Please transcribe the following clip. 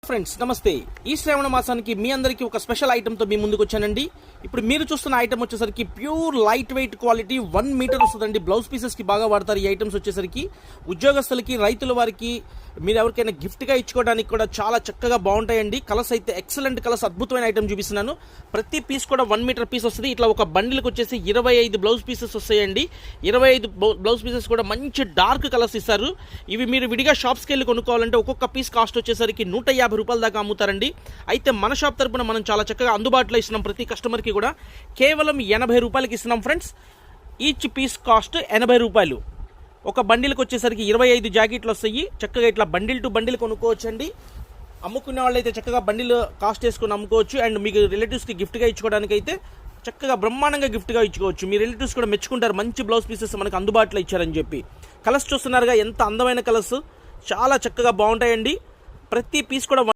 Friends నమస్తే. ఈ శ్రావణ మాసానికి మీ అందరికీ ఒక స్పెషల్ ఐటమ్తో మీ ముందుకు వచ్చానండి. ఇప్పుడు మీరు చూస్తున్న ఐటమ్ వచ్చేసరికి pure light weight quality 1 metre వస్తుందండి. బ్లౌజ్ పీసెస్కి బాగా వాడతారు ఈ ఐటమ్స్ వచ్చేసరికి. ఉద్యోగస్తులకి, రైతుల వారికి, మీరు ఎవరికైనా గిఫ్ట్గా ఇచ్చుకోవడానికి కూడా చాలా చక్కగా బాగుంటాయండి. కలర్స్ అయితే ఎక్సలెంట్ కలర్స్, అద్భుతమైన ఐటమ్ చూపిస్తున్నాను. ప్రతి పీస్ కూడా 1 మీటర్ పీస్ వస్తుంది. ఇట్లా ఒక బండిల్కి వచ్చేసి 25 బ్లౌజ్ పీసెస్ వస్తాయండి. 25 బ్లౌజ్ పీసెస్ కూడా మంచి డార్క్ కలర్స్ ఇస్తారు. ఇవి మీరు విడిగా షాప్స్కి వెళ్ళి కొనుక్కోవాలంటే ఒక్కొక్క పీస్ కాస్ట్ వచ్చేసరికి 150 రూపాయల దాకా అమ్ముతారండి. అయితే మన షాప్ తరపున మనం చాలా చక్కగా అందుబాటులో ఇస్తున్నాం. ప్రతి కస్టమర్కి కూడా కేవలం 80 రూపాయలకి ఇస్తున్నాం ఫ్రెండ్స్. ఈచ్ పీస్ కాస్ట్ 80 రూపాయలు. ఒక బండిల్కి వచ్చేసరికి 25 జాకెట్లు వస్తాయి. చక్కగా ఇట్లా బండిల్ టు బండిల్ కొనుక్కోవచ్చు అండి. అమ్ముకునే వాళ్ళైతే చక్కగా బండిల్ కాస్ట్ వేసుకొని అమ్ముకోవచ్చు. అండ్ మీకు రిలేటివ్స్కి గిఫ్ట్గా ఇచ్చుకోవడానికి అయితే చక్కగా బ్రహ్మాండంగా గిఫ్ట్గా ఇచ్చుకోవచ్చు. మీ రిలేటివ్స్ కూడా మెచ్చుకుంటారు, మంచి బ్లౌజ్ పీసెస్ మనకు అందుబాటులో ఇచ్చారని చెప్పి. కలర్స్ చూస్తున్నారుగా, ఎంత అందమైన కలర్స్, చాలా చక్కగా బాగుంటాయండి. ప్రతి పీస్ కూడా